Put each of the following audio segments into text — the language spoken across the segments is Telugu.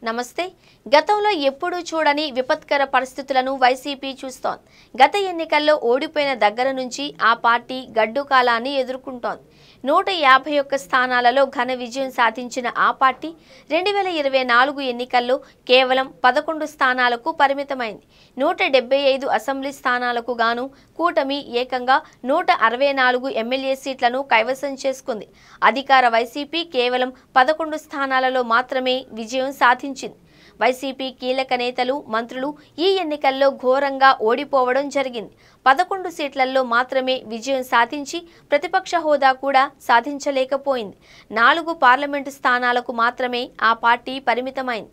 నమస్తే. గతంలో ఎప్పుడూ చూడని విపత్కర పరిస్థితులను వైసీపీ చూస్తోంది. గత ఎన్నికల్లో ఓడిపోయిన దగ్గర నుంచి ఆ పార్టీ గడ్డు కాలాన్ని ఎదుర్కొంటోంది. 151 స్థానాలలో ఘన విజయం సాధించిన ఆ పార్టీ 2024 ఎన్నికల్లో కేవలం 11 స్థానాలకు పరిమితమైంది. 175 అసెంబ్లీ స్థానాలకు గాను కూటమి ఏకంగా 164 ఎమ్మెల్యే సీట్లను కైవసం చేసుకుంది. అధికార వైసీపీ కేవలం 11 స్థానాలలో మాత్రమే విజయం సాధించింది. వైసీపీ కీలక నేతలు, మంత్రులు ఈ ఎన్నికల్లో ఘోరంగా ఓడిపోవడం జరిగింది. 11 సీట్లలో మాత్రమే విజయం సాధించి ప్రతిపక్ష హోదా కూడా సాధించలేకపోయింది. 4 పార్లమెంటు స్థానాలకు మాత్రమే ఆ పార్టీ పరిమితమైంది.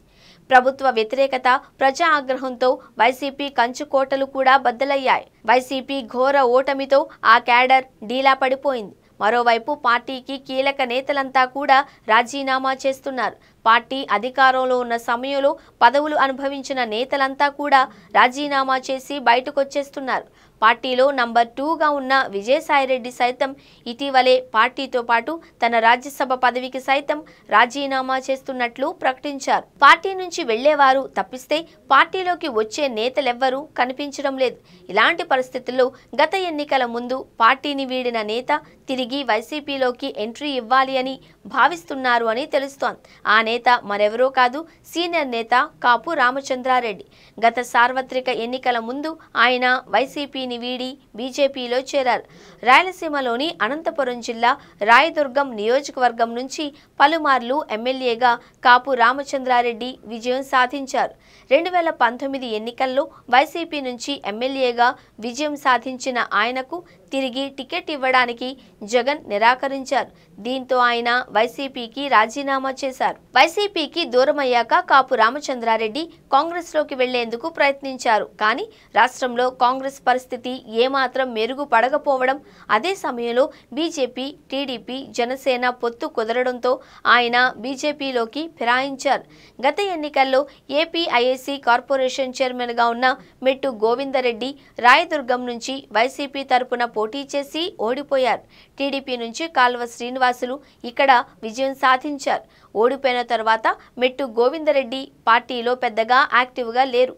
ప్రభుత్వ వ్యతిరేకత, ప్రజా ఆగ్రహంతో వైసీపీ కంచుకోటలు కూడా బద్దలయ్యాయి. వైసీపీ ఘోర ఓటమితో ఆ క్యాడర్ డీలా పడిపోయింది. మరోవైపు పార్టీకి కీలక నేతలంతా కూడా రాజీనామా చేస్తున్నారు. పార్టీ అధికారంలో ఉన్న సమయంలో పదవులు అనుభవించిన నేతలంతా కూడా రాజీనామా చేసి బయటకొచ్చేస్తున్నారు. పార్టీలో నంబర్ 2గా ఉన్న విజయసాయిరెడ్డి సైతం ఇటీవలే పార్టీతో పాటు తన రాజ్యసభ పదవికి సైతం రాజీనామా చేస్తున్నట్లు ప్రకటించారు. పార్టీ నుంచి వెళ్లేవారు తప్పిస్తే పార్టీలోకి వచ్చే నేతలెవ్వరూ కనిపించడం లేదు. ఇలాంటి పరిస్థితుల్లో గత ఎన్నికల ముందు పార్టీని వీడిన నేత తిరిగి వైసీపీలోకి ఎంట్రీ ఇవ్వాలి అని భావిస్తున్నారు అని తెలుస్తోంది. ఆ నేత మరెవరో కాదు, సీనియర్ నేత కాపు రామచంద్రారెడ్డి. గత సార్వత్రిక ఎన్నికల ముందు ఆయన వైసీపీని వీడి బీజేపీలో చేరారు. రాయలసీమలోని అనంతపురం జిల్లా రాయదుర్గం నియోజకవర్గం నుంచి పలుమార్లు ఎమ్మెల్యేగా కాపు రామచంద్రారెడ్డి విజయం సాధించారు. 2019 ఎన్నికల్లో వైసీపీ నుంచి ఎమ్మెల్యేగా విజయం సాధించిన ఆయనకు తిరిగి టికెట్ ఇవ్వడానికి జగన్ నిరాకరించారు. దీంతో ఆయన వైసీపీకి రాజీనామా చేశారు. వైసీపీకి దూరమయ్యాక కాపు రామచంద్రారెడ్డి కాంగ్రెస్లోకి వెళ్లేందుకు ప్రయత్నించారు. కానీ రాష్ట్రంలో కాంగ్రెస్ పరిస్థితి ఏమాత్రం మెరుగుపడకపోవడం, అదే సమయంలో బీజేపీ, టీడీపీ, జనసేన పొత్తు కుదరడంతో ఆయన బీజేపీలోకి ఫిరాయించారు. గత ఎన్నికల్లో ఏపీఐఏసీ కార్పొరేషన్ చైర్మన్గా ఉన్న మెట్టు గోవిందరెడ్డి రాయదుర్గం నుంచి వైసీపీ తరపున పోటీ చేసి ఓడిపోయారు. టీడీపీ నుంచి కాల్వ శ్రీనివాసులు ఇక్కడ విజయం సాధించారు. ఓడిపోయిన తర్వాత మెట్టు గోవిందరెడ్డి పార్టీలో పెద్దగా యాక్టివ్గా లేరు.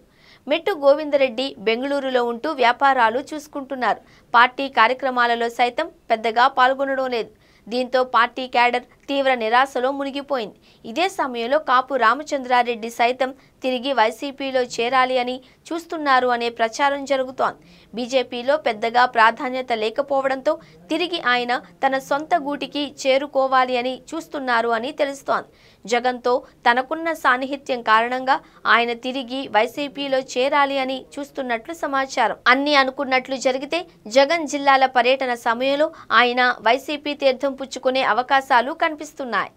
మెట్టు గోవిందరెడ్డి బెంగళూరులో ఉంటూ వ్యాపారాలు చూసుకుంటున్నారు. పార్టీ కార్యక్రమాలలో సైతం పెద్దగా పాల్గొనడం లేదు. దీంతో పార్టీ క్యాడర్ తీవ్ర నిరాశలో మునిగిపోయింది. ఇదే సమయంలో కాపు రామచంద్రారెడ్డి సైతం తిరిగి వైసీపీలో చేరాలి అని చూస్తున్నారు అనే ప్రచారం జరుగుతోంది. బీజేపీలో పెద్దగా ప్రాధాన్యత లేకపోవడంతో తిరిగి ఆయన తన సొంత గూటికి చేరుకోవాలి అని చూస్తున్నారు అని తెలుస్తోంది. జగన్తో తనకున్న సాన్నిహిత్యం కారణంగా ఆయన తిరిగి వైసీపీలో చేరాలి అని చూస్తున్నట్లు సమాచారం. అన్ని అనుకున్నట్లు జరిగితే జగన్ జిల్లాల పర్యటన సమయంలో ఆయన వైసీపీ తీర్థం పుచ్చుకునే అవకాశాలు కనిపిస్తున్నాయి.